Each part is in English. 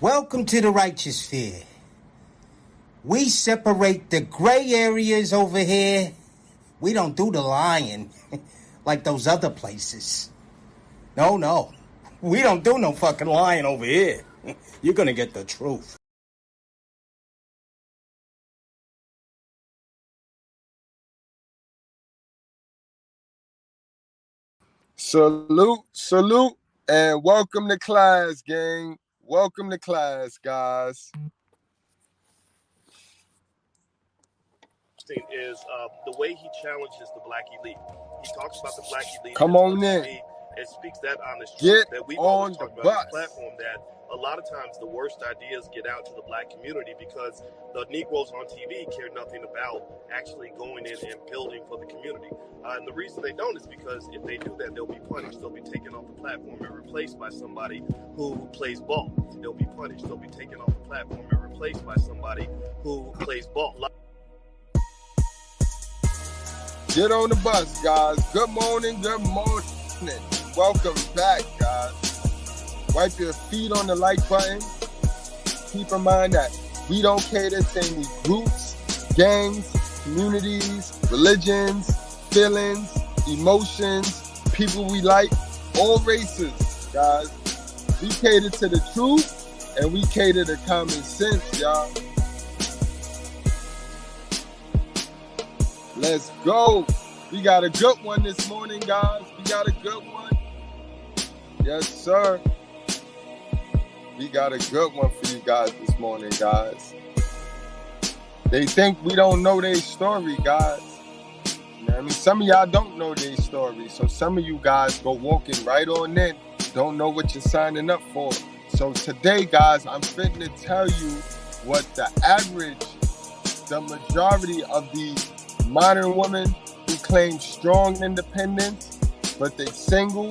Welcome to the righteous sphere. We separate the gray areas over here. We don't do the lying like those other places. No. We don't do no fucking lying over here. You're gonna get the truth. Salute, and welcome to class, gang. Welcome to class, guys. Is the way he challenges the black elite. He talks about the black elite. Come on in. It speaks that honest Get truth that we've on always the talked about bus. on this platform, that a lot of times the worst ideas get out to the black community because the Negroes on TV care nothing about actually going in and building for the community. And the reason they don't is because if they do that, they'll be punished. They'll be taken off the platform and replaced by somebody who plays ball. They'll be punished. They'll be taken off the platform and replaced by somebody who plays ball. Get on the bus, guys. Good morning. Welcome back, guys. Wipe your feet on the like button. Keep in mind that we don't cater to any groups, gangs, communities, religions, feelings, emotions, people we like, all races, guys. We cater to the truth and we cater to common sense, y'all. Let's go. We got a good one this morning, guys. We got a good one. Yes, sir. We got a good one for you guys this morning, guys. They think we don't know their story, guys. You know what I mean? Some of y'all don't know their story. So some of you guys go walking right on in. Don't know what you're signing up for. So today, guys, I'm fitting to tell you what the majority of the modern women who claim strong independence, but they single,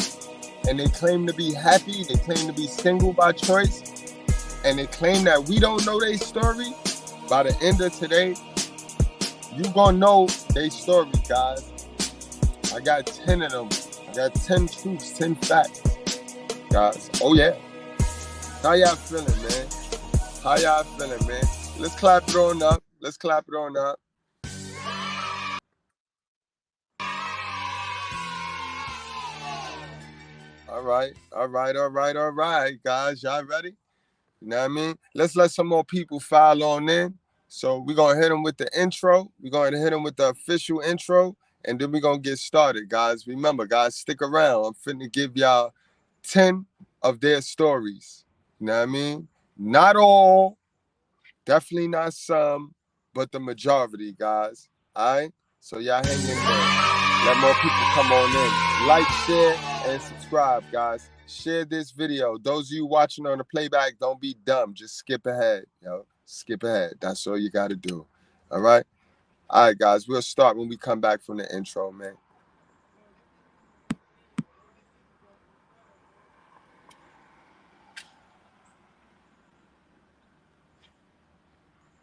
and they claim to be happy, they claim to be single by choice, and they claim that we don't know their story. By the end of today, you gonna know their story, guys. I got 10 of them. I got 10 truths, 10 facts, guys. Oh yeah. How y'all feeling, man? How y'all feeling, man? Let's clap it on up. Let's clap it on up. All right, guys. Y'all ready? You know what I mean? Let's let some more people file on in. So we're going to hit them with the intro. We're going to hit them with the official intro, and then we're going to get started, guys. Remember, guys, stick around. I'm finna give y'all 10 of their stories. You know what I mean? Not all, definitely not some, but the majority, guys. All right? So y'all hang in there. Let more people come on in. Like, share, and subscribe, guys. Share this video. Those of you watching on the playback, don't be dumb. Just skip ahead, yo. Skip ahead. That's all you got to do. All right? All right, guys. We'll start when we come back from the intro, man.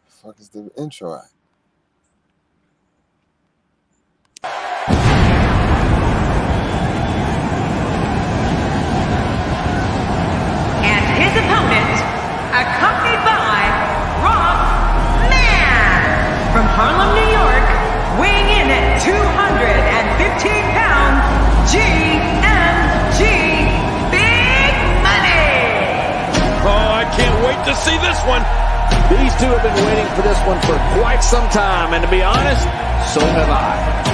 The fuck is the intro at? Accompanied by Rock Man from Harlem, New York, weighing in at 215 pounds, GMG Big Money. Oh, I can't wait to see this one. These two have been waiting for this one for quite some time, and to be honest, so have I.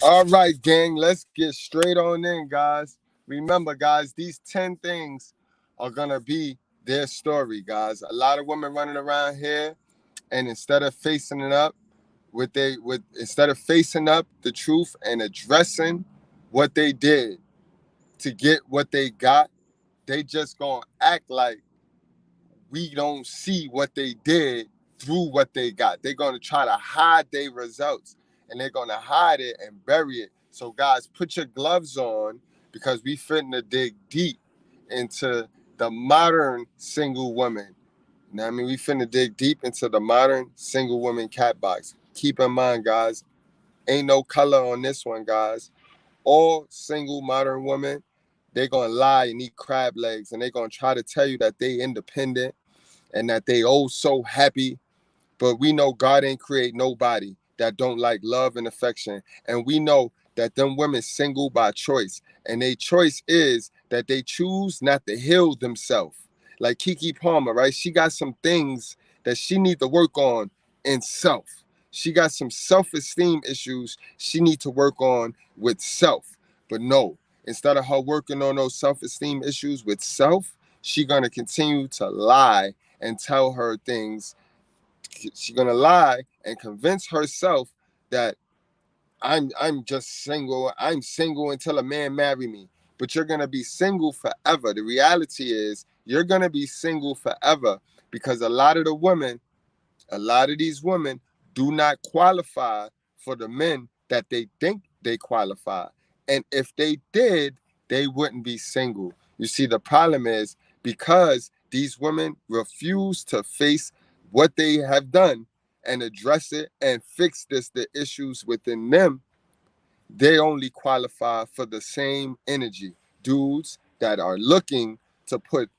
All right, gang, let's get straight on in, guys. Remember, guys, these 10 things are gonna be their story, guys. A lot of women running around here, and instead of facing it up instead of facing up the truth and addressing what they did to get what they got, they just gonna act like we don't see what they did through what they got. They're going to try to hide their results, and they're going to hide it and bury it. So, guys, put your gloves on, because we finna dig deep into the modern single woman. You know what I mean? We finna dig deep into the modern single woman cat box. Keep in mind, guys, ain't no color on this one, guys. All single modern women, they're going to lie and eat crab legs, and they're going to try to tell you that they independent and that they oh so happy. But we know God ain't create nobody that don't like love and affection. And we know that them women single by choice. And their choice is that they choose not to heal themselves. Like Keke Palmer, right? She got some things that she need to work on in self. She got some self-esteem issues she need to work on with self. But no, instead of her working on those self-esteem issues with self, she gonna continue to lie and tell her things. She's gonna lie and convince herself that I'm just single. I'm single until a man marry me. But you're gonna be single forever. The reality is you're gonna be single forever, because a lot of these women do not qualify for the men that they think they qualify. And if they did, they wouldn't be single. You see, the problem is because these women refuse to face what they have done and address it and fix the issues within them, they only qualify for the same energy. Dudes that are looking to put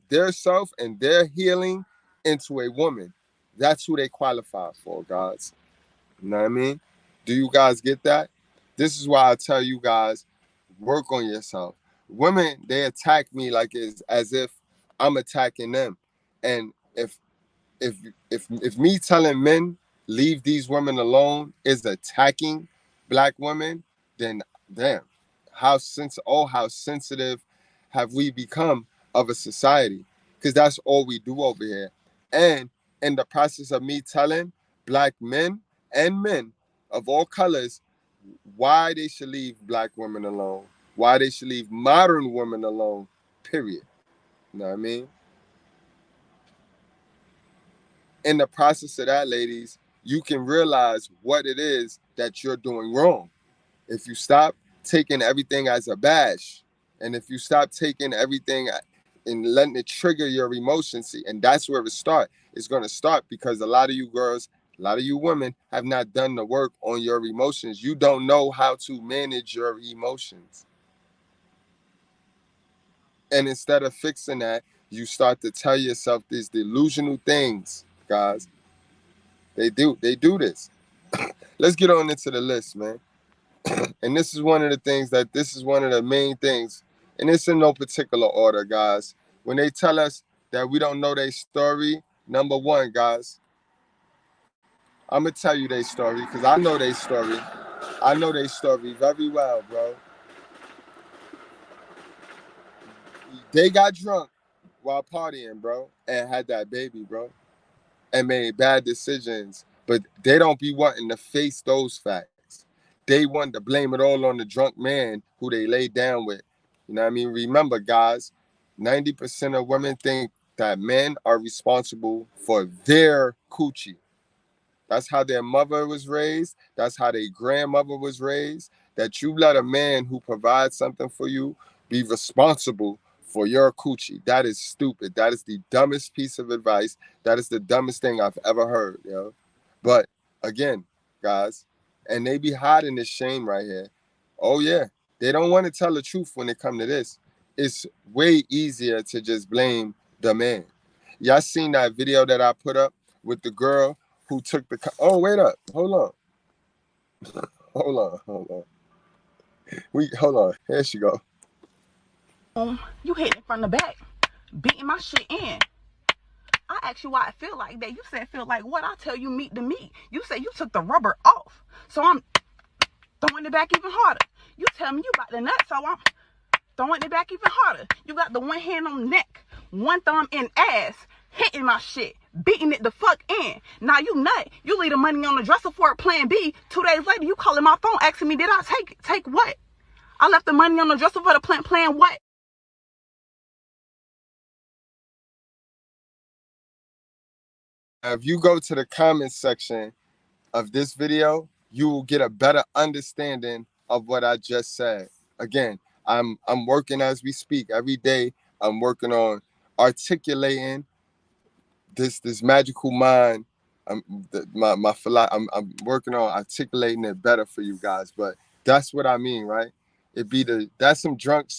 their self and their healing into a woman. That's who they qualify for, guys. You know what I mean? Do you guys get that? This is why I tell you guys, work on yourself. Women, they attack me like it's as if I'm attacking them. And if me telling men leave these women alone is attacking black women, then damn, how sensitive have we become of a society? Because that's all we do over here. And in the process of me telling black men and men of all colors why they should leave black women alone, why they should leave modern women alone, period. You know what I mean? In the process of that, ladies, you can realize what it is that you're doing wrong. If you stop taking everything as a bash, and if you stop taking everything and letting it trigger your emotions, see, and that's where it starts. It's going to start because a lot of you girls, a lot of you women have not done the work on your emotions. You don't know how to manage your emotions. And instead of fixing that, you start to tell yourself these delusional things, guys. They do this. Let's get on into the list, man. And this is one of the main things. And it's in no particular order, guys. When they tell us that we don't know their story, number one, guys, I'm going to tell you their story because I know their story. I know their story very well, bro. They got drunk while partying, bro, and had that baby, bro, and made bad decisions. But they don't be wanting to face those facts. They want to blame it all on the drunk man who they laid down with. You know what I mean? Remember, guys, 90% of women think that men are responsible for their coochie. That's how their mother was raised. That's how their grandmother was raised. That you let a man who provides something for you be responsible for your coochie. That is stupid. That is the dumbest piece of advice. That is the dumbest thing I've ever heard, yo. But again, guys, and they be hiding this shame right here. Oh yeah, they don't want to tell the truth when it come to this. It's way easier to just blame the man. Y'all seen that video that I put up with the girl who took the... Oh, wait up. Hold on. Hold on. Hold on. Here she go. You hitting from the back, beating my shit in. I asked you why it feel like that. You said feel like what? I tell you meat to meat. You said you took the rubber off. So I'm throwing it back even harder. You tell me you about the nut, so I'm throwing it back even harder. You got the one hand on neck, one thumb in ass, hitting my shit, beating it the fuck in. Now you nut. You leave the money on the dresser for it, plan B. 2 days later, you calling my phone asking me, did I take what? I left the money on the dresser for the plan what? If you go to the comments section of this video, you will get a better understanding of what I just said. Again, I'm working as we speak. Every day I'm working on articulating this magical mind. I'm working on articulating it better for you guys. But that's what I mean, right? That's some drunk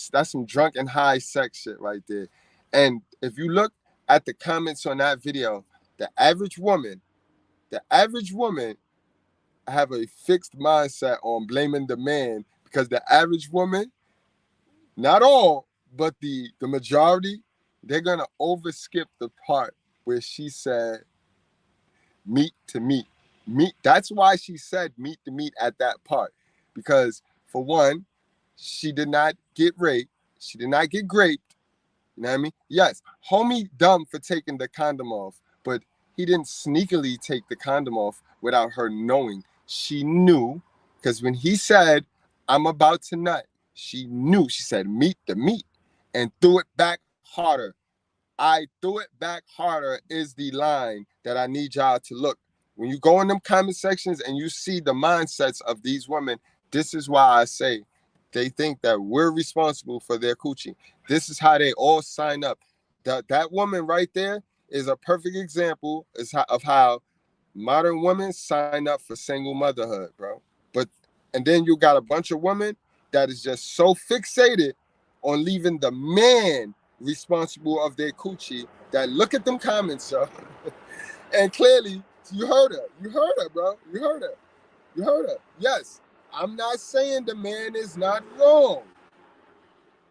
and high sex shit right there. And if you look at the comments on that video, the average woman have a fixed mindset on blaming the man, because the average woman, not all, but the majority, they're gonna overskip the part where she said meat to meat. Meat. That's why she said meat to meat at that part. Because for one, she did not get raped. She did not get raped. You know what I mean? Yes, homie dumb for taking the condom off, but he didn't sneakily take the condom off without her knowing. She knew, because when he said, I'm about to nut, she knew. She said, meat the meat, and threw it back harder. I threw it back harder is the line that I need y'all to look. When you go in them comment sections and you see the mindsets of these women, this is why I say they think that we're responsible for their coochie. This is how they all sign up. That woman right there is a perfect example of how modern women sign up for single motherhood, bro. And then you got a bunch of women that is just so fixated on leaving the man responsible of their coochie that look at them comments, yo. And clearly, you heard her, bro. You heard her. Yes, I'm not saying the man is not wrong,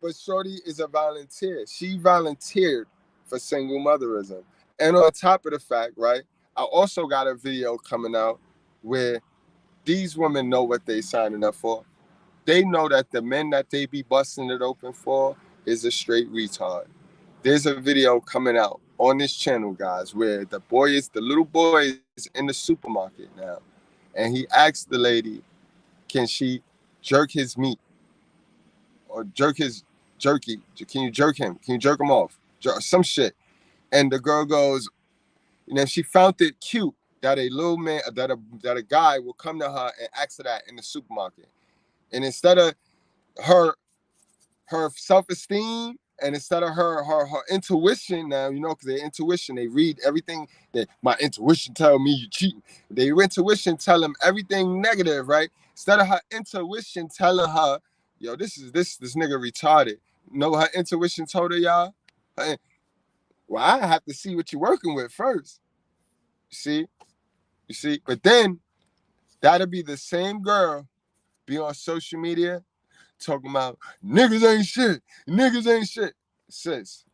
but Shorty is a volunteer. She volunteered for single motherism. And on top of the fact, right, I also got a video coming out where these women know what they signing up for. They know that the men that they be busting it open for is a straight retard. There's a video coming out on this channel, guys, where the little boy is in the supermarket now, and he asked the lady, can she jerk his meat or jerk his jerky? Can you jerk him? Can you jerk him off? Some shit. And the girl goes, she found it cute that a little man, that a guy will come to her and ask her that in the supermarket. And instead of her self-esteem, and instead of her intuition, now, because their intuition, they read everything that my intuition tell me you cheating. Their intuition tell them everything negative, right? Instead of her intuition telling her, yo, this nigga retarded. Know what her intuition told her, y'all? Well, I have to see what you're working with first. You see? But then that'll be the same girl be on social media talking about niggas ain't shit. Sis,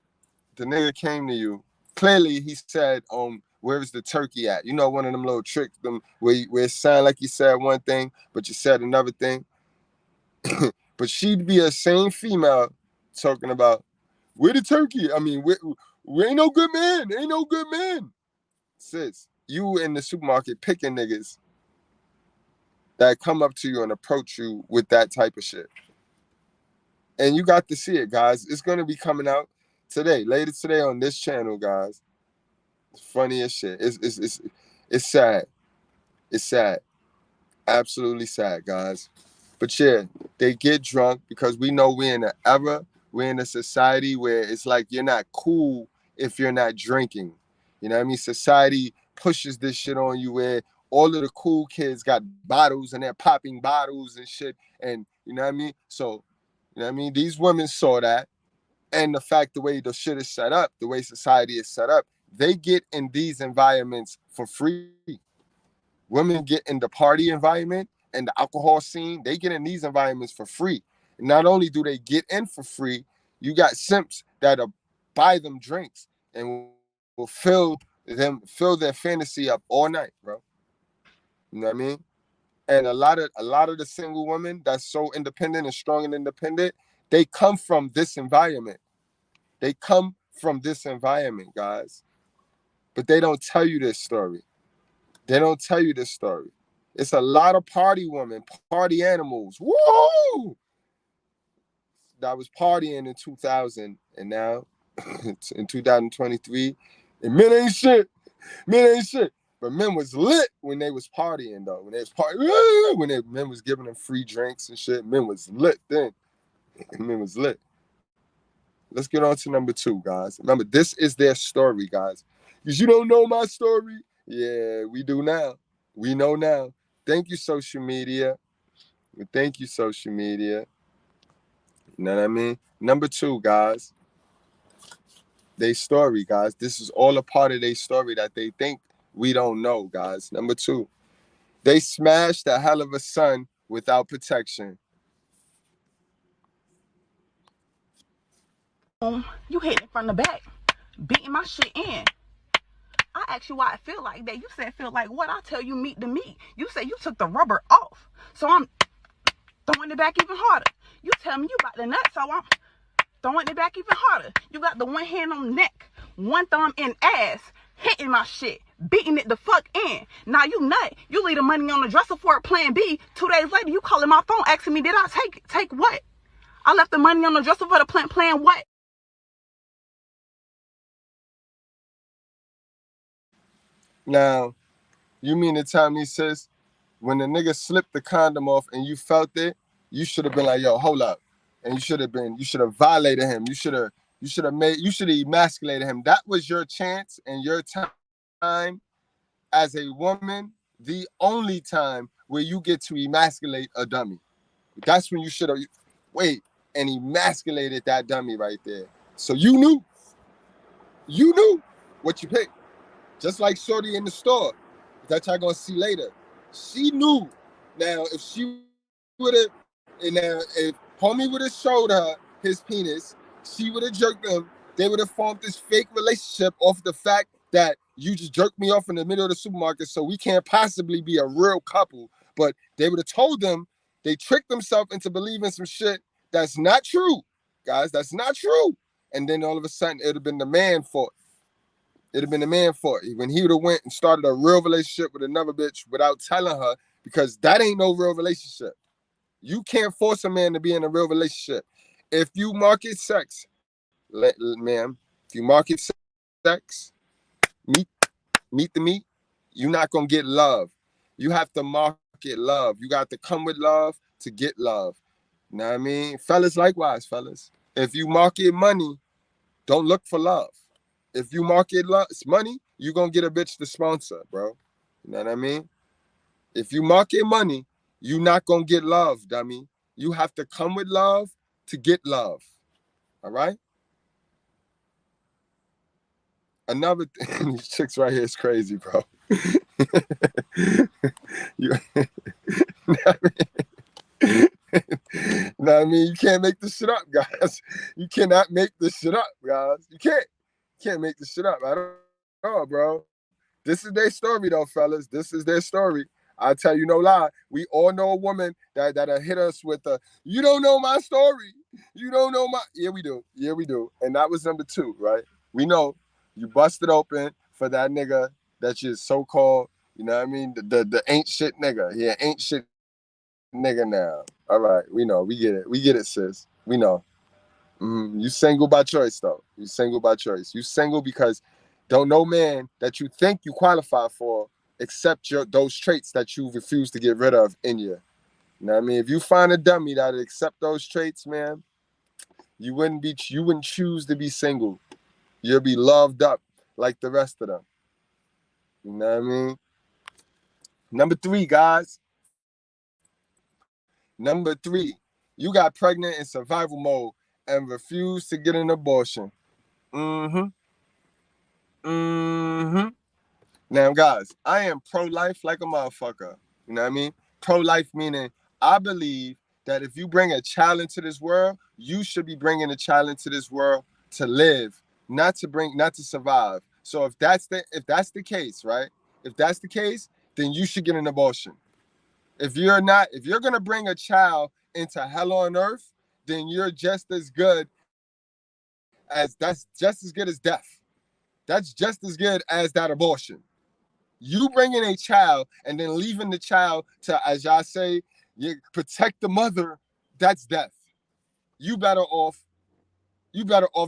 the nigga came to you. Clearly, he said, where's the turkey at? One of them little tricks, where it sound like you said one thing, but you said another thing. But she'd be a same female talking about, where the turkey? I mean, we ain't no good man. Sis, you in the supermarket picking niggas that come up to you and approach you with that type of shit. And you got to see it, guys. It's going to be coming out later today on this channel, guys. It's funny as shit. It's sad. It's sad. Absolutely sad, guys. But yeah, they get drunk because we know we're in a society where it's like you're not cool if you're not drinking. You know what I mean? Society pushes this shit on you where all of the cool kids got bottles and they're popping bottles and shit. And you know what I mean? So, you know what I mean? These women saw that. And the fact, the way the shit is set up, the way society is set up, they get in these environments for free. Women get in the party environment and the alcohol scene, they get in these environments for free. And not only do they get in for free, you got simps that'll buy them drinks and will fill their fantasy up all night, bro. You know what I mean? And a lot of the single women that's so independent and strong and independent, they come from this environment. They come from this environment, guys. But they don't tell you this story. They don't tell you this story. It's a lot of party women, party animals. Woo! That was partying in 2000, and now in 2023, and men ain't shit. Men ain't shit. But men was lit when they was partying, though. When they was partying, men was giving them free drinks and shit. Men was lit then. Men was lit. Let's get on to number 2, guys. Remember, this is their story, guys. Because you don't know my story. Yeah, we do now. We know now. Thank you, social media. Thank you, social media. You know what I mean? Number 2, guys. They story, guys. This is all a part of their story that they think we don't know, guys. Number 2, they smashed a hell of a son without protection. You hit it from the back, beating my shit in. I asked you why I feel like that. You said feel like what? I tell you meet the meat. You said you took the rubber off. So I'm throwing it back even harder. You tell me you got the nut, so I'm throwing it back even harder. You got the one hand on neck, one thumb in ass, hitting my shit, beating it the fuck in. Now you nut. You leave the money on the dresser for a plan B. 2 days later, you calling my phone asking me, did I take what? I left the money on the dresser for the plan what? Now, you mean to tell me, sis, when the nigga slipped the condom off and you felt it, you should have been like, yo, hold up. And you should have violated him. You should have emasculated him. That was your chance and your time as a woman, the only time where you get to emasculate a dummy. That's when you should have and emasculated that dummy right there. So you knew what you picked. Just like Shorty in the store that y'all gonna see later. She knew. Now, if she would have, if homie would have showed her his penis, she would have jerked him. They would have formed this fake relationship off the fact that you just jerked me off in the middle of the supermarket, so we can't possibly be a real couple. But they would have told them, they tricked themselves into believing some shit that's not true. Guys, that's not true. And then all of a sudden, it would have been the man fault. It'd have been the man fault when he would have went and started a real relationship with another bitch without telling her, because that ain't no real relationship. You can't force a man to be in a real relationship. If you market sex, ma'am, if you market sex, meet the meat, you're not gonna get love. You have to market love. You got to come with love to get love. You know what I mean? Fellas, likewise, fellas. If you market money, don't look for love. If you market money, you're going to get a bitch to sponsor, bro. You know what I mean? If you market money, you're not going to get love, dummy. You have to come with love to get love. All right? Another thing, these chicks right here is crazy, bro. You know what I mean? You can't make this shit up, guys. You cannot make this shit up, guys. You can't make this shit up at all, bro. This is their story, though, fellas. This is their story. I tell you no lie. We all know a woman that hit us with you don't know my story. You don't know my... Yeah, we do. Yeah, we do. And that was number 2, right? We know you busted open for that nigga that's your so-called, you know what I mean? The ain't shit nigga. Yeah, ain't shit nigga now. All right, we know. We get it. We get it, sis. We know. You single by choice, though. You single by choice. You single because don't no man that you think you qualify for accept those traits that you refuse to get rid of in you. You know what I mean? If you find a dummy that accept those traits, man, you wouldn't choose to be single. You'll be loved up like the rest of them. You know what I mean? Number 3, guys. Number 3, you got pregnant in survival mode and refused to get an abortion. Now, guys, I am pro-life like a motherfucker. You know what I mean? Pro-life meaning I believe that if you bring a child into this world, you should be bringing a child into this world to live, not to survive. So if that's the case, right? If that's the case, then you should get an abortion. If you're going to bring a child into hell on earth, then you're just as good that's just as good as death. That's just as good as that abortion. You bringing a child and then leaving the child to, as y'all say, you protect the mother, that's death. You better off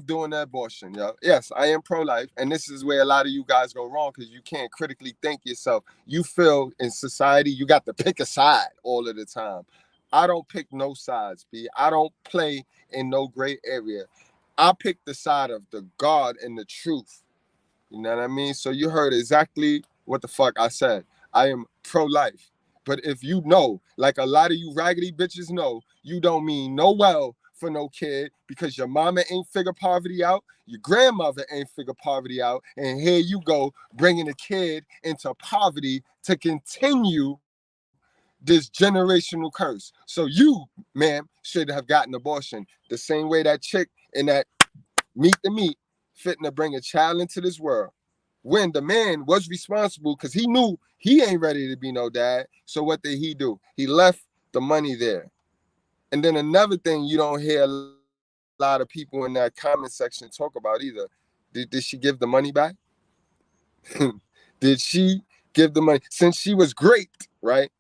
doing the abortion, yo. Yes, I am pro-life, and this is where a lot of you guys go wrong because you can't critically think yourself. You feel in society you got to pick a side all of the time. I don't pick no sides, B. I don't play in no gray area. I pick the side of the God and the truth. You know what I mean? So you heard exactly what the fuck I said. I am pro-life. But if you know, like a lot of you raggedy bitches know, you don't mean no well for no kid because your mama ain't figure poverty out, your grandmother ain't figure poverty out, and here you go bringing a kid into poverty to continue this generational curse. So you, ma'am, should have gotten abortion the same way that chick in that Meet the Meat fitting to bring a child into this world when the man was responsible because he knew he ain't ready to be no dad. So what did he do? He left the money there. And then another thing you don't hear a lot of people in that comment section talk about either. Did she give the money back? Did she give the money? Since she was great, right?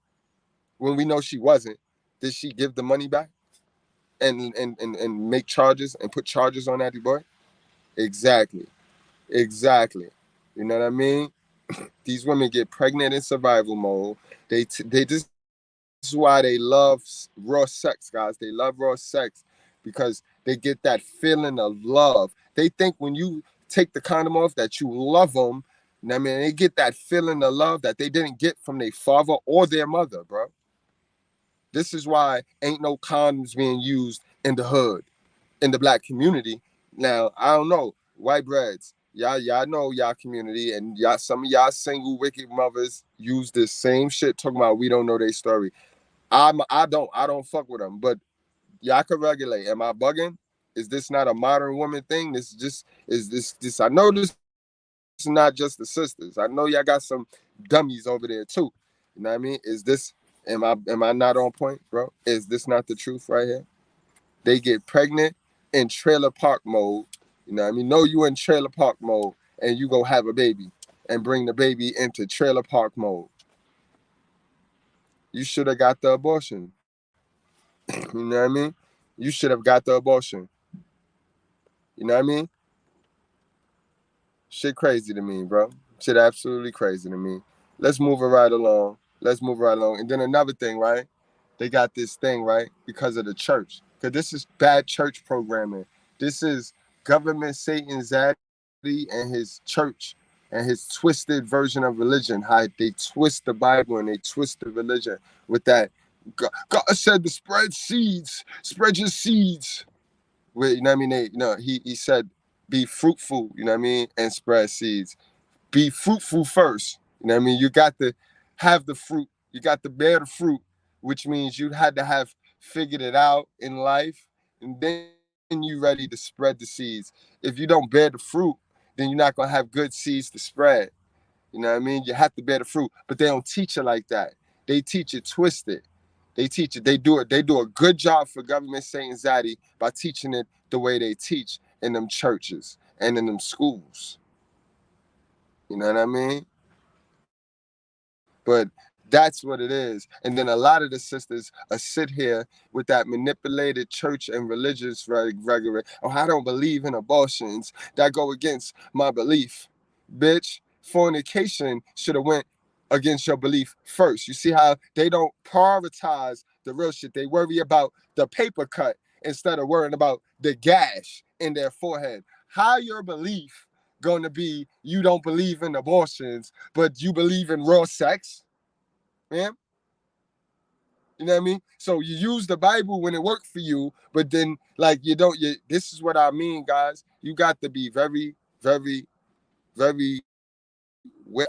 When we know she wasn't, did she give the money back? And make charges and put charges on that boy? Exactly. You know what I mean? These women get pregnant in survival mode. They this is why they love raw sex, guys. They love raw sex because they get that feeling of love. They think when you take the condom off that you love them. I mean, they get that feeling of love that they didn't get from their father or their mother, bro. This is why ain't no condoms being used in the hood, in the black community. Now, I don't know, white breads, y'all know y'all community, and y'all, some of y'all single wicked mothers use this same shit talking about we don't know their story. I don't fuck with them, but y'all could regulate. Am I bugging? Is this not a modern woman thing? This I know this is not just the sisters. I know y'all got some dummies over there too. You know what I mean? Am I not on point, bro? Is this not the truth right here? They get pregnant in trailer park mode. You know what I mean? Know you in trailer park mode and you go have a baby and bring the baby into trailer park mode. You should have got the abortion. You know what I mean? You should have got the abortion. You know what I mean? Shit crazy to me, bro. Shit absolutely crazy to me. Let's move it right along. And then another thing, right? They got this thing, right? Because of the church. Because this is bad church programming. This is government Satan Zaddy and his church and his twisted version of religion. How they twist the Bible and they twist the religion with that. God said to spread seeds, spread your seeds. You know what I mean? He said, be fruitful, you know what I mean? And spread seeds. Be fruitful first. You know what I mean? You got to have the fruit. You got to bear the fruit, which means you had to have figured it out in life. And then you ready to spread the seeds. If you don't bear the fruit, then you're not going to have good seeds to spread. You know what I mean? You have to bear the fruit. But they don't teach it like that. They teach it twisted. They teach it. They do it. They do a good job for government Saint Zaddy by teaching it the way they teach in them churches and in them schools. You know what I mean? But that's what it is. And then a lot of the sisters sit here with that manipulated church and religious rhetoric. Oh, I don't believe in abortions. That go against my belief. Bitch, fornication should have went against your belief first. You see how they don't prioritize the real shit. They worry about the paper cut instead of worrying about the gash in their forehead. How your belief going to be you don't believe in abortions, but you believe in raw sex, man? You know what I mean? So you use the Bible when it worked for you, but then like you don't. This is what I mean, guys. You got to be very, very, very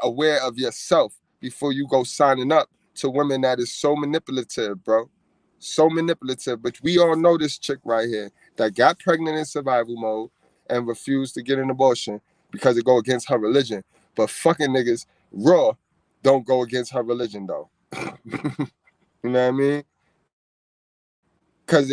aware of yourself before you go signing up to women that is so manipulative, bro. So manipulative. But we all know this chick right here that got pregnant in survival mode and refused to get an abortion because it go against her religion. But fucking niggas raw don't go against her religion though. You know what I mean? Cause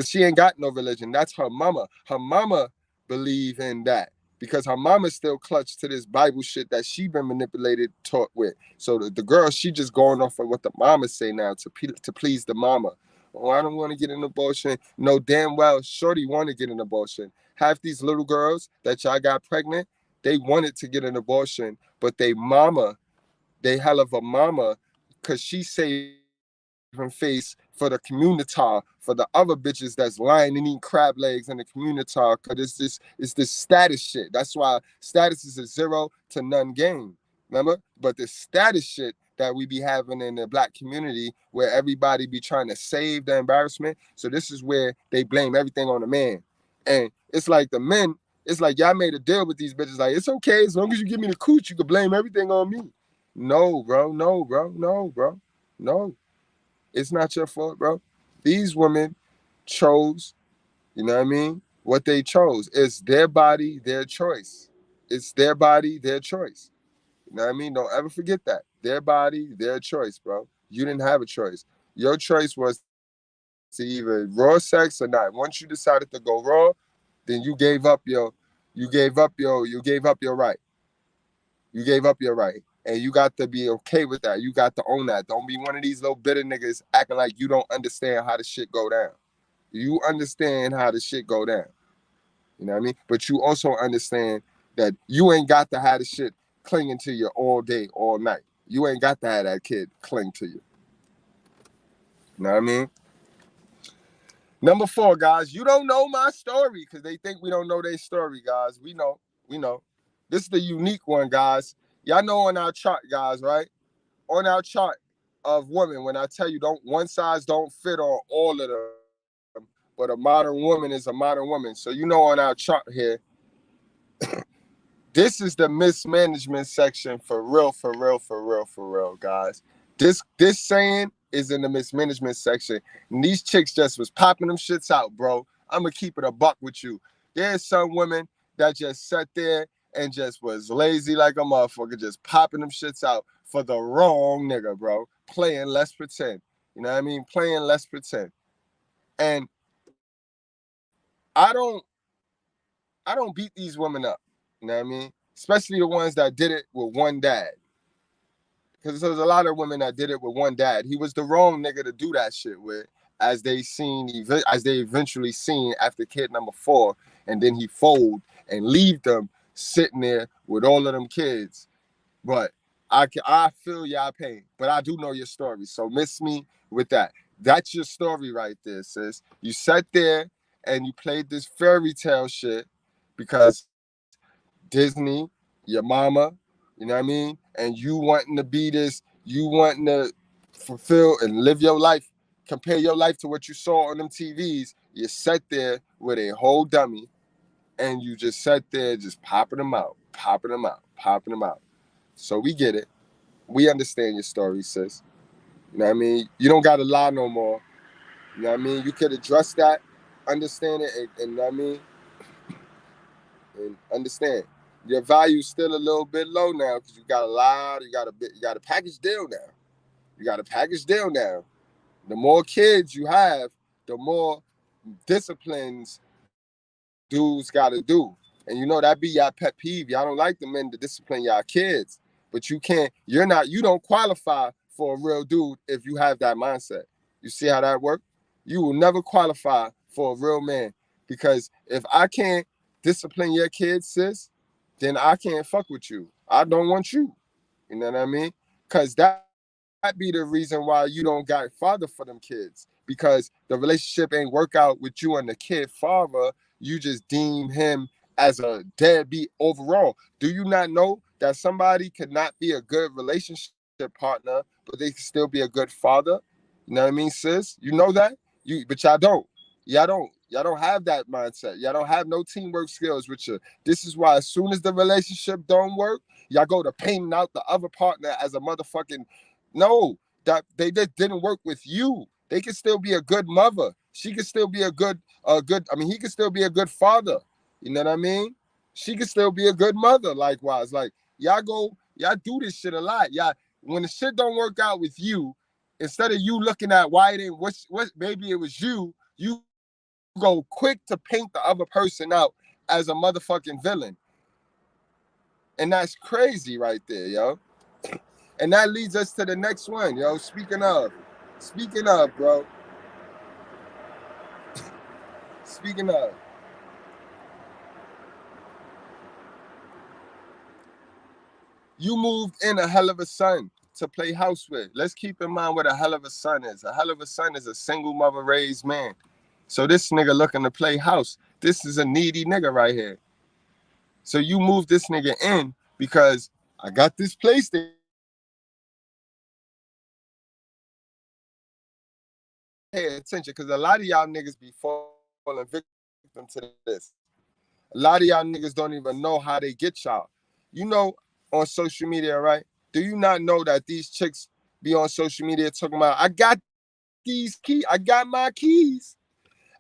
she ain't got no religion. That's her mama. Her mama believe in that because her mama still clutched to this Bible shit that she been manipulated, taught with. So the girl, she just going off of what the mama say now to please the mama. Oh, I don't want to get an abortion. No, damn well, shorty want to get an abortion. Half these little girls that y'all got pregnant, they wanted to get an abortion, but they hell of a mama, cause she saved face for the community, for the other bitches that's lying and eating crab legs in the community, because it's this status shit. That's why status is a 0 to none game. Remember? But the status shit that we be having in the black community where everybody be trying to save the embarrassment. So this is where they blame everything on the man. And it's like the men, it's like y'all made a deal with these bitches. Like, it's okay, as long as you give me the cooch, you can blame everything on me. No, bro. No, bro. No, bro. No. It's not your fault, bro. These women chose, you know what I mean? What they chose. It's their body, their choice. It's their body, their choice. You know what I mean? Don't ever forget that. Their body, their choice, bro. You didn't have a choice. Your choice was to either raw sex or not. Once you decided to go raw, then you gave up your right. You gave up your right. And you got to be okay with that. You got to own that. Don't be one of these little bitter niggas acting like you don't understand how the shit go down. You understand how the shit go down. You know what I mean? But you also understand that you ain't got to have the shit clinging to you all day, all night. You ain't got to have that kid cling to you. You know what I mean? Number 4, guys, you don't know my story because they think we don't know their story, guys. We know. This is the unique one, guys. Y'all know on our chart, guys, right? On our chart of women, when I tell you one size don't fit on all of them, but a modern woman is a modern woman. So you know on our chart here, this is the mismanagement section for real, guys. This saying is in the mismanagement section. And these chicks just was popping them shits out, bro. I'm going to keep it a buck with you. There's some women that just sat there and just was lazy like a motherfucker, just popping them shits out for the wrong nigga, bro. Playing Let's Pretend. You know what I mean? Playing Let's Pretend. And I don't beat these women up. You know what I mean? Especially the ones that did it with one dad. Because there's a lot of women that did it with one dad. He was the wrong nigga to do that shit with, as they eventually seen after kid number 4, and then he fold and leave them sitting there with all of them kids. But I feel y'all pain, but I do know your story, so miss me with that. That's your story right there, sis. You sat there and you played this fairy tale shit because Disney, your mama, you know what I mean? And you wanting to be this, you wanting to fulfill and live your life, compare your life to what you saw on them TVs. You sat there with a whole dummy and you just sat there just popping them out. So we get it. We understand your story, sis. You know what I mean? You don't got to lie no more. You know what I mean? You could address that, understand it, and you know what I mean? And understand. Your value's still a little bit low now because you got a package deal now. You got a package deal now. The more kids you have, the more disciplines dudes got to do. And you know that be y'all pet peeve. Y'all don't like the men to discipline y'all kids, but you don't qualify for a real dude if you have that mindset. You see how that works? You will never qualify for a real man because if I can't discipline your kids, sis, then I can't fuck with you. I don't want you. You know what I mean? Because that be the reason why you don't got father for them kids, because the relationship ain't work out with you and the kid father. You just deem him as a deadbeat overall. Do you not know that somebody could not be a good relationship partner, but they can still be a good father? You know what I mean, sis? You know that? But y'all don't. Y'all don't have that mindset. Y'all don't have no teamwork skills with you. This is why as soon as the relationship don't work, y'all go to painting out the other partner as a motherfucking no. That they just didn't work with you. They can still be a good mother. She can still be he can still be a good father. You know what I mean? She can still be a good mother, likewise. Like, y'all do this shit a lot. Y'all, when the shit don't work out with you, Instead of you looking at why it ain't what maybe it was you go quick to paint the other person out as a motherfucking villain. And that's crazy right there, yo. And that leads us to the next one, yo. Speaking of, bro. Speaking of, you moved in a hell of a son to play house with. Let's keep in mind what a hell of a son is. A hell of a son is a single mother raised man. So this nigga looking to play house. This is a needy nigga right here. So you move this nigga in because I got this PlayStation. Pay attention, because a lot of y'all niggas be falling victim to this. A lot of y'all niggas don't even know how they get y'all. You know, on social media, right? Do you not know that these chicks be on social media talking about, I got these keys, I got my keys.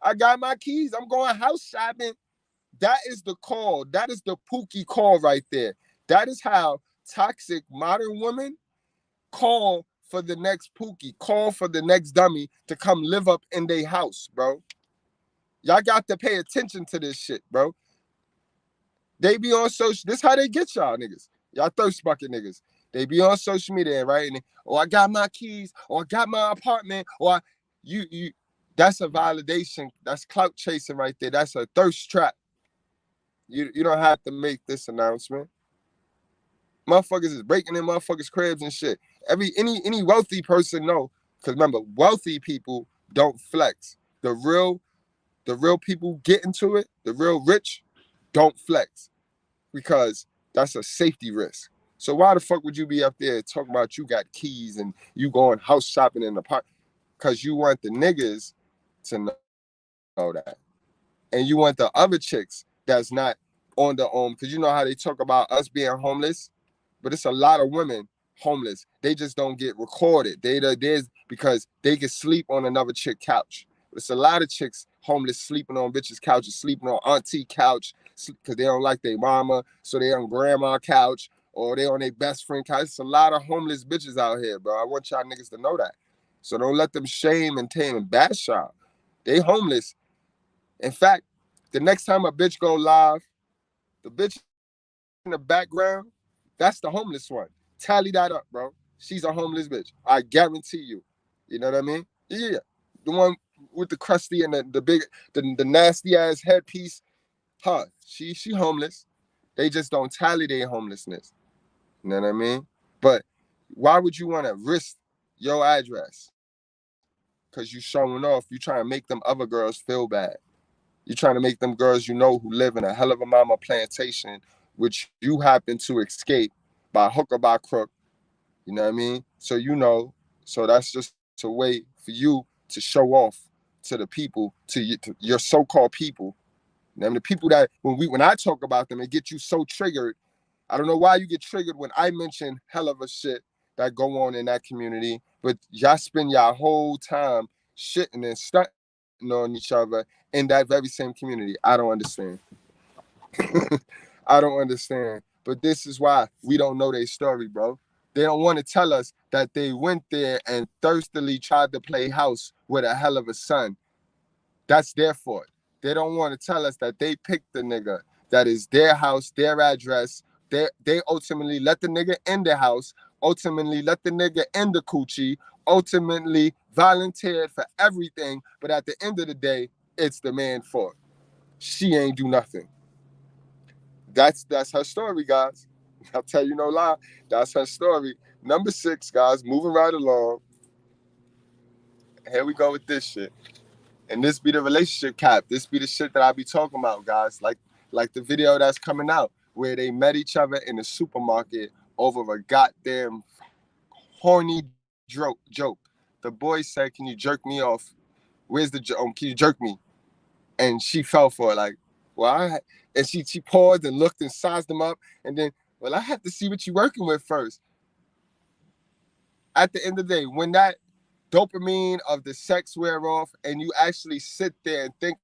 I'm going house shopping. That is the call. That is the Pookie call right there. That is how toxic modern women call for the next Pookie, call for the next dummy to come live up in their house, bro. Y'all got to pay attention to this shit, bro. They be on social. This how they get y'all niggas. Y'all thirst bucket niggas. They be on social media, right? And I got my keys, or I got my apartment, or you. That's a validation. That's clout chasing right there. That's a thirst trap. You don't have to make this announcement. Motherfuckers is breaking in motherfuckers' cribs and shit. Any wealthy person know, because remember, wealthy people don't flex. The real people get into it. The real rich don't flex, because that's a safety risk. So why the fuck would you be up there talking about you got keys and you going house shopping in the park? Because you want the niggas to know that. And you want the other chicks that's not on the because you know how they talk about us being homeless, but it's a lot of women homeless. They just don't get recorded. There's because they can sleep on another chick couch. But it's a lot of chicks homeless sleeping on bitches' couches, sleeping on auntie couch because they don't like their mama, so they on grandma couch, or they on their best friend couch. It's a lot of homeless bitches out here, bro. I want y'all niggas to know that. So don't let them shame and tame and bash y'all. They homeless. In fact, the next time a bitch go live, the bitch in the background, that's the homeless one. Tally that up, bro. She's a homeless bitch. I guarantee you. You know what I mean? Yeah. The one with the crusty and the big, the nasty ass headpiece. Her. She homeless. They just don't tally their homelessness. You know what I mean? But why would you want to risk your address? Because you showing off. You trying to make them other girls feel bad. You're trying to make them girls you know who live in a hell of a mama plantation, which you happen to escape by hook or by crook. You know what I mean? So you know, so that's just a way for you to show off to the people, to your so-called people. I mean, the people that when I talk about them, it get you so triggered. I don't know why you get triggered when I mention hell of a shit that go on in that community, but y'all spend your whole time shitting and stunting on each other in that very same community. I don't understand. I don't understand. But this is why we don't know their story, bro. They don't want to tell us that they went there and thirstily tried to play house with a hell of a son. That's their fault. They don't want to tell us that they picked the nigga that is their house, their address. They ultimately let the nigga in their house, ultimately let the nigga in the coochie, ultimately volunteered for everything. But at the end of the day, it's the man's fault. She ain't do nothing. That's her story, guys. I'll tell you no lie. That's her story. Number 6, guys, moving right along. Here we go with this shit. And this be the relationship cap. This be the shit that I be talking about, guys. Like the video that's coming out where they met each other in the supermarket over a goddamn horny joke. The boy said, "Can you jerk me off? Where's the joke? Can you jerk me?" And she fell for it. Like, well, and she paused and looked and sized him up, and then, well, I have to see what you're working with first. At the end of the day, when that dopamine of the sex wear off, and you actually sit there and think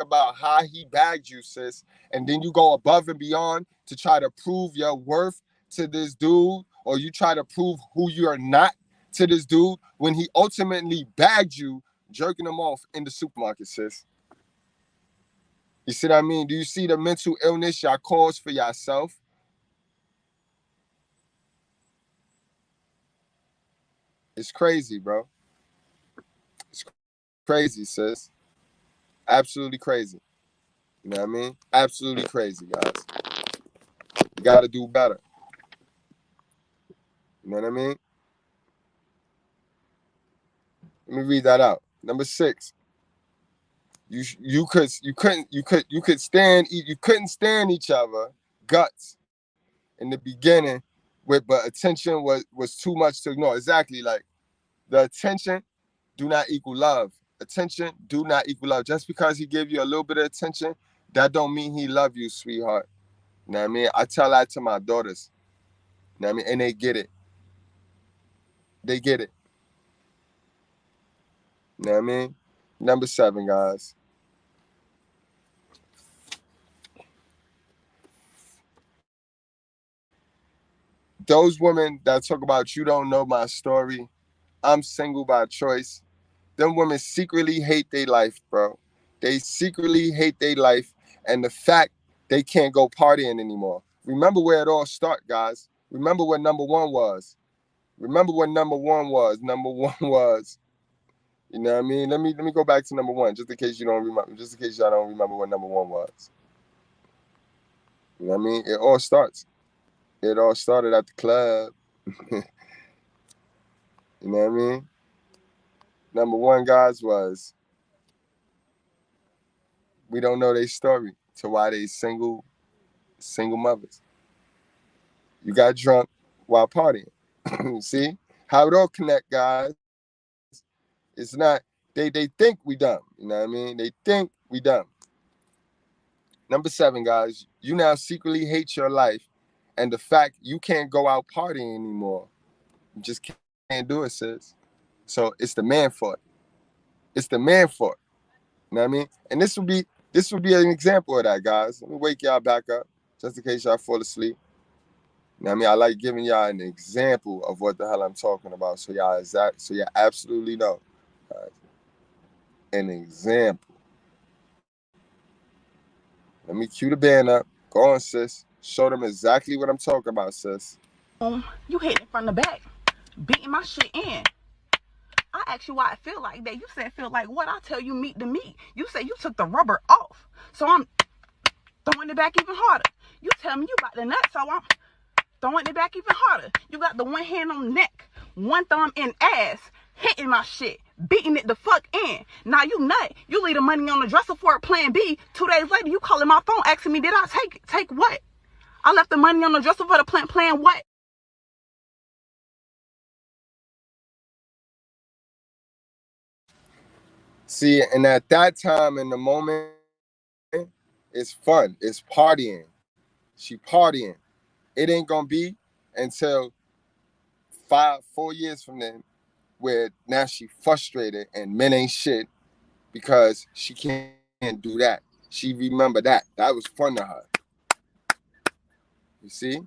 about how he bagged you, sis, and then you go above and beyond to try to prove your worth to this dude, or you try to prove who you're not to this dude when he ultimately bagged you jerking him off in the supermarket, sis? You see what I mean? Do you see the mental illness y'all cause for yourself? It's crazy, bro. It's crazy, sis. Absolutely crazy. You know what I mean? Absolutely crazy, guys. You gotta do better. You know what I mean? Let me read that out. Number 6. You couldn't stand each other guts in the beginning, but attention was too much to ignore. Exactly, like the attention do not equal love. Attention do not equal love. Just because he give you a little bit of attention, that don't mean he love you, sweetheart. You know what I mean? I tell that to my daughters. You know what I mean? And they get it. They get it. You know what I mean? Number 7, guys. Those women that talk about you don't know my story, I'm single by choice. Them women secretly hate their life, bro. They secretly hate their life and the fact they can't go partying anymore. Remember where it all started, guys. Remember what number 1 was. Remember what number 1 was. Number 1 was, you know what I mean? Let me go back to number 1, just in case you don't remember, just in case y'all don't remember what number 1 was. You know what I mean? It all starts. It all started at the club. You know what I mean? Number 1, guys, was we don't know their story to why they single mothers. You got drunk while partying. See how it all connect, guys. It's not they think we dumb. You know what I mean? They think we dumb. Number 7, guys, you now secretly hate your life and the fact you can't go out partying anymore. You just can't do it, sis. So it's the man fault. It's the man fault. You know what I mean? And this would be an example of that, guys. Let me wake y'all back up, just in case y'all fall asleep. You know what I mean? I like giving y'all an example of what the hell I'm talking about, so y'all absolutely know. An example. Let me cue the band up. Go on, sis. Show them exactly what I'm talking about, sis. You hitting from the back, beating my shit in. I asked you why I feel like that. You said feel like what? I tell you meat to meat. You said you took the rubber off. So I'm throwing it back even harder. You tell me you got the nut, so I'm throwing it back even harder. You got the one hand on neck, one thumb in ass, hitting my shit, beating it the fuck in. Now you nut. You leave the money on the dresser for it, plan B. 2 days later, you calling my phone asking me, did I take what? I left the money on the dresser for the plan what? See, and at that time in the moment, it's fun. It's partying. She partying. It ain't gonna be until 4 years from then where now she frustrated and men ain't shit because she can't do that. She remember that. That was fun to her. You see? You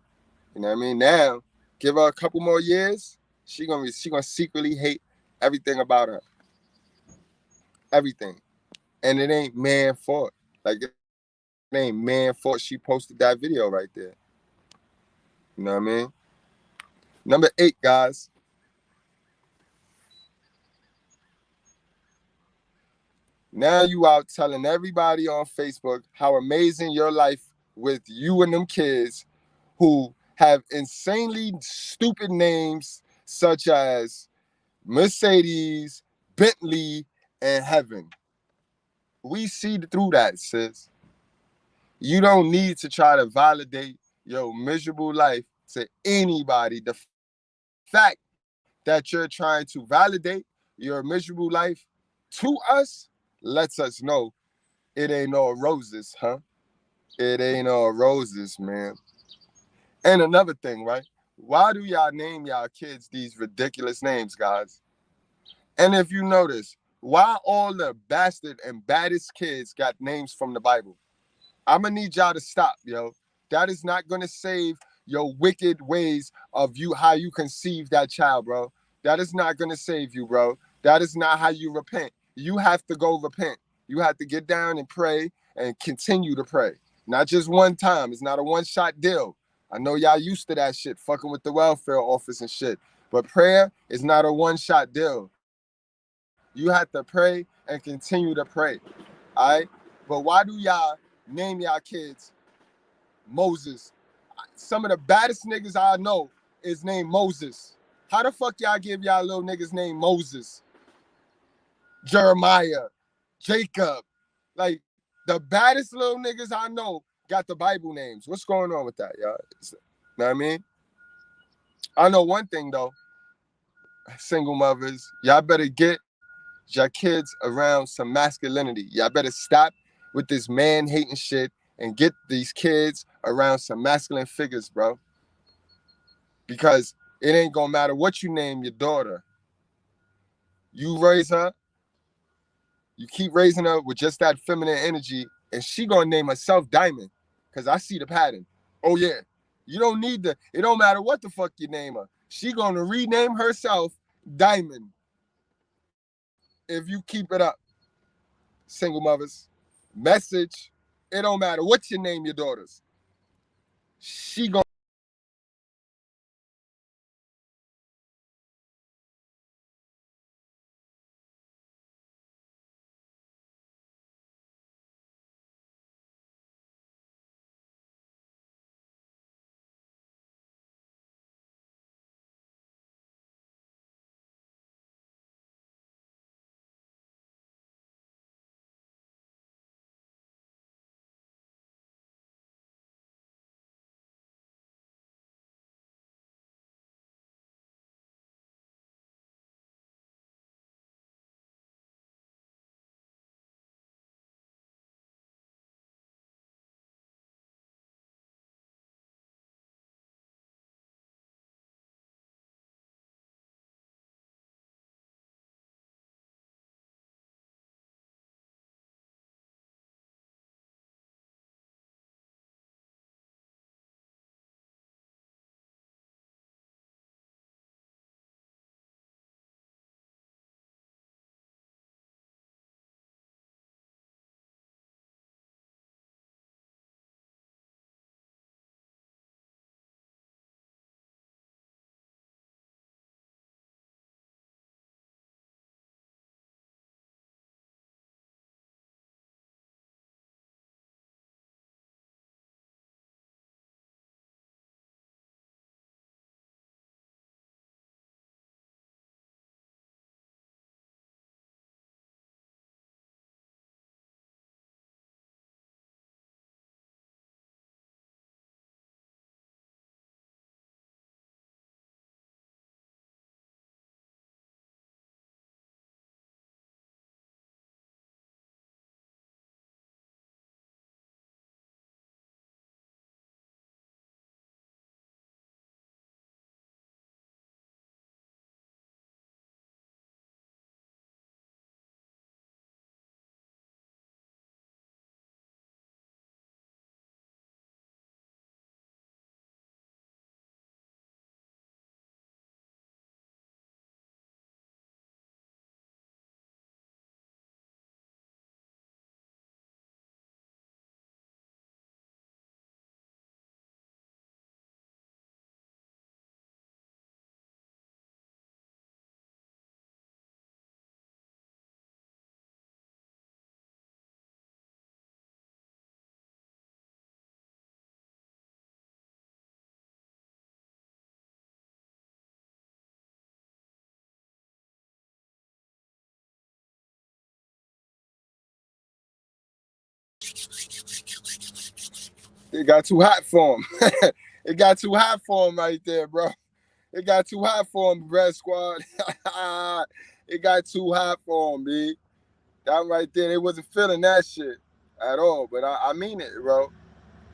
know what I mean? Now, give her a couple more years, she gonna secretly hate everything about her. Everything. And it ain't man fault. Like it ain't man fault she posted that video right there. You know what I mean? Number 8, guys. Now you out telling everybody on Facebook how amazing your life with you and them kids who have insanely stupid names such as Mercedes, Bentley, and Heaven. We see through that, sis. You don't need to try to validate your miserable life to anybody. The fact that you're trying to validate your miserable life to us lets us know it ain't all roses, huh? It ain't all roses, man. And another thing, right? Why do y'all name y'all kids these ridiculous names, guys? And if you notice, why all the bastard and baddest kids got names from the Bible? I'm gonna need y'all to stop, yo. That is not gonna save your wicked ways of you, how you conceive that child, bro. That is not going to save you, bro. That is not how you repent. You have to go repent. You have to get down and pray and continue to pray. Not just one time. It's not a one-shot deal. I know y'all used to that shit, fucking with the welfare office and shit. But prayer is not a one-shot deal. You have to pray and continue to pray. All right? But why do y'all name y'all kids Moses? Some of the baddest niggas I know is named Moses. How the fuck y'all give y'all little niggas named Moses, Jeremiah, Jacob? Like, the baddest little niggas I know got the Bible names. What's going on with that, y'all? You know what I mean? I know one thing, though. Single mothers, y'all better get your kids around some masculinity. Y'all better stop with this man-hating shit and get these kids around some masculine figures, bro. Because it ain't gonna matter what you name your daughter. You raise her, you keep raising her with just that feminine energy, and she gonna name herself Diamond. Cause I see the pattern. Oh yeah. You don't need it don't matter what the fuck you name her. She gonna rename herself Diamond. If you keep it up. Single mothers. Message. It don't matter what you name your daughters. She gonna It got too hot for him. It got too hot for him right there, bro. It got too hot for him, Red Squad. It got too hot for him, B. That right there, they wasn't feeling that shit at all. But I mean it, bro.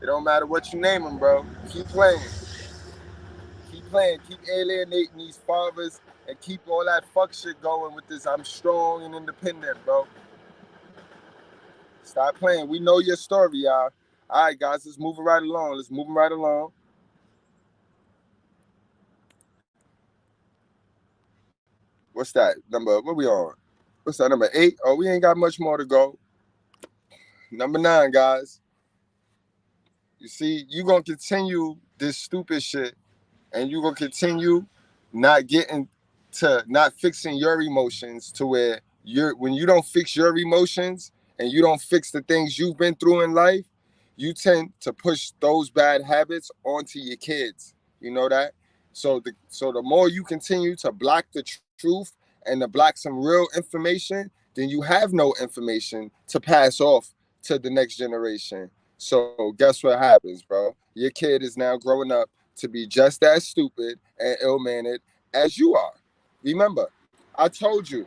It don't matter what you name them, bro. Keep playing. Keep playing. Keep alienating these fathers and keep all that fuck shit going with this I'm strong and independent, bro. Stop playing. We know your story, y'all. All right, guys, let's move it right along. Let's move it right along. what's that? What we on? What's that, number 8? Oh, we ain't got much more to go. Number 9, guys. You see, you gonna continue this stupid shit, and you gonna continue not fixing your emotions to where when you don't fix your emotions and you don't fix the things you've been through in life, you tend to push those bad habits onto your kids. You know that? So the more you continue to block the truth and to block some real information, then you have no information to pass off to the next generation. So guess what happens, bro? Your kid is now growing up to be just as stupid and ill-mannered as you are. Remember, I told you,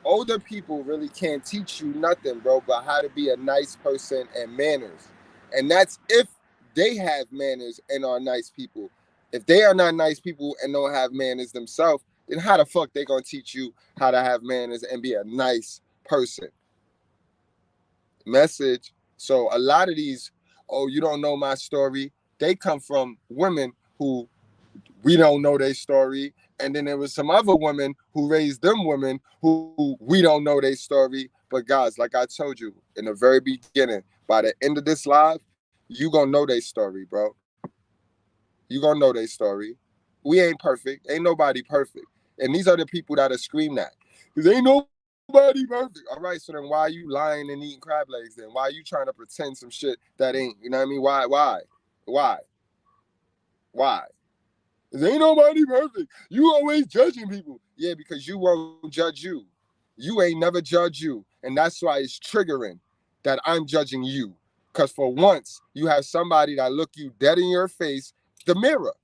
older people really can't teach you nothing, bro, but how to be a nice person and manners. And that's if they have manners and are nice people. If they are not nice people and don't have manners themselves, then how the fuck they gonna teach you how to have manners and be a nice person? Message. So a lot of these, oh, you don't know my story, they come from women who we don't know their story. And then there was some other women who raised them women who we don't know their story. But guys, like I told you in the very beginning, by the end of this live, you gonna know their story, bro. You gonna know their story. We ain't perfect. Ain't nobody perfect. And these are the people that are screaming that. Because ain't nobody perfect. All right, so then why are you lying and eating crab legs then? Why are you trying to pretend some shit that ain't? You know what I mean? Why? Because ain't nobody perfect. You always judging people. Yeah, because you won't judge you. You ain't never judge you. And that's why it's triggering that I'm judging you. Because for once, you have somebody that look you dead in your face, the mirror.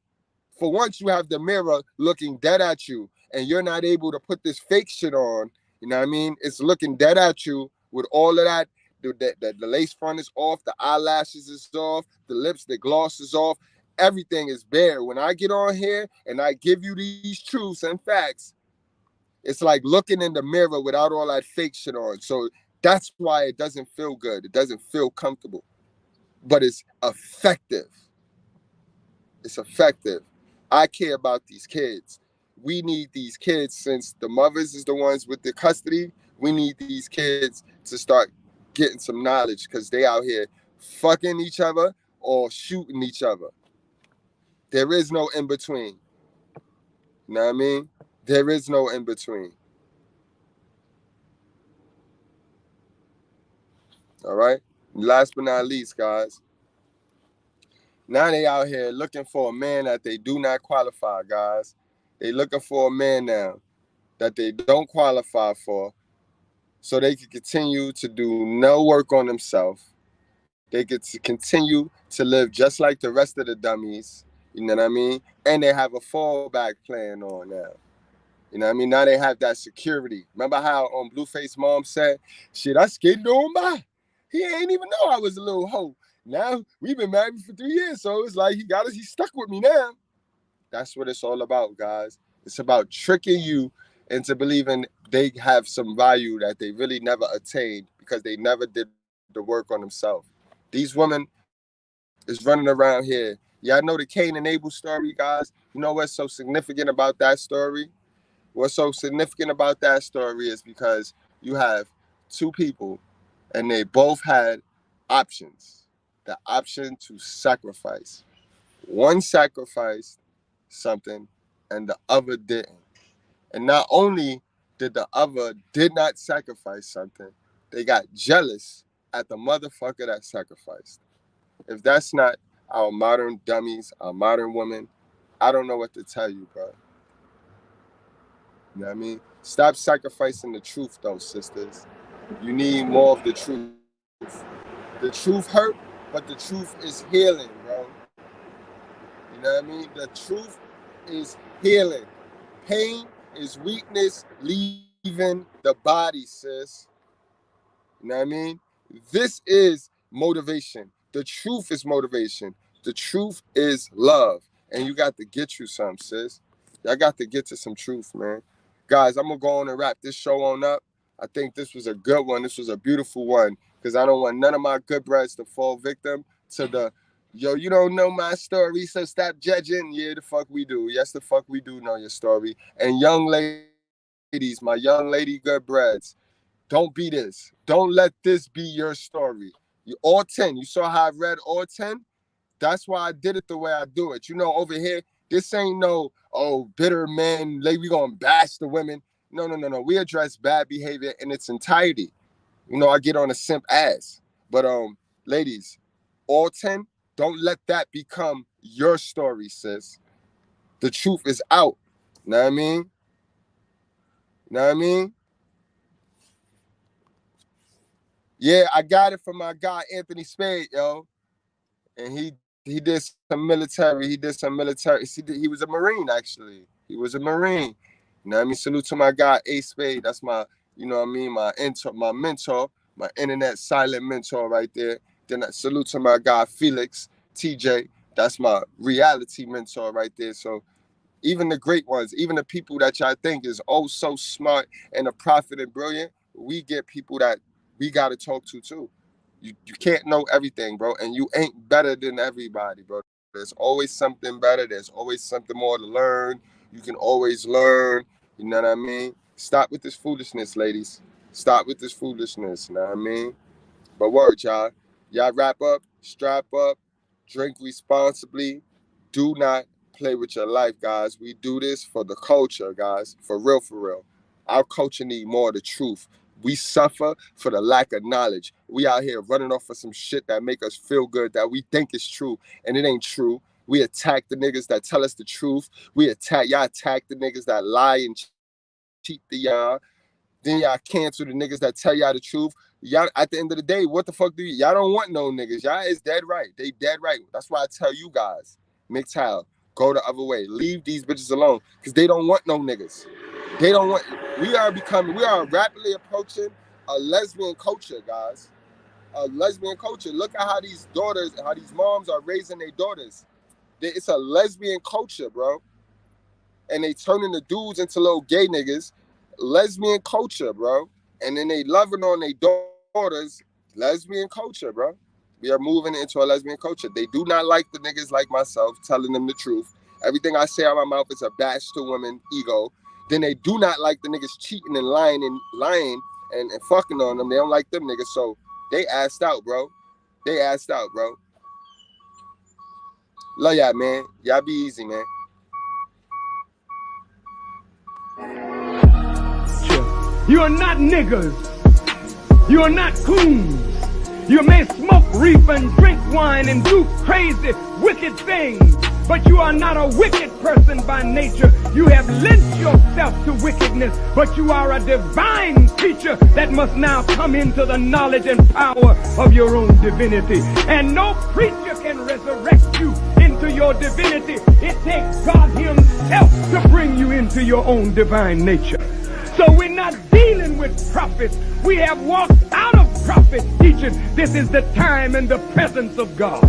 For once, you have the mirror looking dead at you, and you're not able to put this fake shit on. You know what I mean? It's looking dead at you with all of that. The lace front is off, the eyelashes is off, the lips, the gloss is off. Everything is bare. When I get on here and I give you these truths and facts, it's like looking in the mirror without all that fake shit on. So that's why it doesn't feel good. It doesn't feel comfortable. But it's effective. It's effective. I care about these kids. We need these kids, since the mothers is the ones with the custody. We need these kids to start getting some knowledge, because they out here fucking each other or shooting each other. There is no in between. You know what I mean? There is no in between. All right? Last but not least, guys. Now they out here looking for a man that they do not qualify, guys. They looking for a man now that they don't qualify for, so they can continue to do no work on themselves. They get to continue to live just like the rest of the dummies. You know what I mean? And they have a fallback plan on now. You know what I mean? Now they have that security. Remember how Blueface mom said, shit, I skated on by. He ain't even know I was a little hoe. Now we've been married for 3 years, so it's like he's stuck with me now. That's what it's all about, guys. It's about tricking you into believing they have some value that they really never attained because they never did the work on themselves. These women is running around here. Y'all know the Cain and Abel story, guys? You know what's so significant about that story? What's so significant about that story is because you have two people and they both had options. The option to sacrifice. One sacrificed something and the other didn't. And not only did the other did not sacrifice something, they got jealous at the motherfucker that sacrificed. If that's not our modern dummies, our modern women, I don't know what to tell you, bro. You know what I mean? Stop sacrificing the truth, though, sisters. You need more of the truth. The truth hurt, but the truth is healing, bro. You know what I mean? The truth is healing. Pain is weakness leaving the body, sis. You know what I mean? This is motivation. The truth is motivation. The truth is love. And you got to get you some, sis. Y'all got to get to some truth, man. Guys, I'm going to go on and wrap this show on up. I think this was a good one. This was a beautiful one, because I don't want none of my good breads to fall victim to the, yo, you don't know my story, so stop judging. Yeah, the fuck we do. Yes, the fuck we do know your story. And young ladies, ladies, my young lady Goodbreads, don't be this. Don't let this be your story. You all 10. You saw how I read all 10? That's why I did it the way I do it. You know, over here, this ain't no, bitter men, like we gonna bash the women. No. We address bad behavior in its entirety. You know, I get on a simp ass. But ladies, all 10, don't let that become your story, sis. The truth is out. Know what I mean? Know what I mean? Yeah, I got it from my guy Anthony Spade, yo. And he did some military. He was a Marine, actually. He was a Marine. You know what I mean? Salute to my guy A Spade. That's my, you know what I mean, my mentor, my internet silent mentor right there. Then salute to my guy Felix, TJ. That's my reality mentor right there. So even the great ones, even the people that y'all think is oh so smart and a prophet and brilliant, we get people that we got to talk to too. You can't know everything, bro, and you ain't better than everybody, bro. There's always something better. There's always something more to learn. You can always learn. You know what I mean? Stop with this foolishness, ladies. Stop with this foolishness. You know what I mean? But word, y'all. Y'all wrap up, strap up, drink responsibly. Do not play with your life, guys. We do this for the culture, guys. For real, for real. Our culture need more of the truth. We suffer for the lack of knowledge. We out here running off of some shit that make us feel good, that we think is true, and it ain't true. We attack the niggas that tell us the truth. Y'all attack the niggas that lie and cheat the y'all. Then y'all cancel the niggas that tell y'all the truth. Y'all, at the end of the day, what the fuck do y'all don't want no niggas. Y'all is dead right. They dead right. That's why I tell you guys, mgtow, go the other way. Leave these bitches alone, because they don't want no niggas. They don't want. We are rapidly approaching a lesbian culture, guys. A lesbian culture. Look at how these moms are raising their daughters. It's a lesbian culture, bro. And they turning the dudes into little gay niggas. Lesbian culture, bro. And then they loving on their daughters. Lesbian culture, bro. We are moving into a lesbian culture. They do not like the niggas like myself telling them the truth. Everything I say out of my mouth is a bash to women ego. Then they do not like the niggas cheating and lying and fucking on them. They don't like them niggas. So they assed out, bro. They assed out, bro. Love y'all, man. Y'all be easy, man. You are not niggas. You are not coons. You may smoke reef and drink wine and do crazy, wicked things, but you are not a wicked person by nature. You have lent yourself to wickedness, but you are a divine creature that must now come into the knowledge and power of your own divinity. And no preacher can resurrect you into your divinity. It takes God himself to bring you into your own divine nature. So we're not dealing with prophets. We have walked out of prophet teaching. This is the time and the presence of God.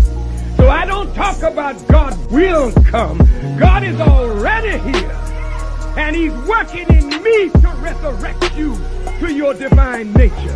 So I don't talk about God will come. God is already here. And he's working in me to resurrect you to your divine nature.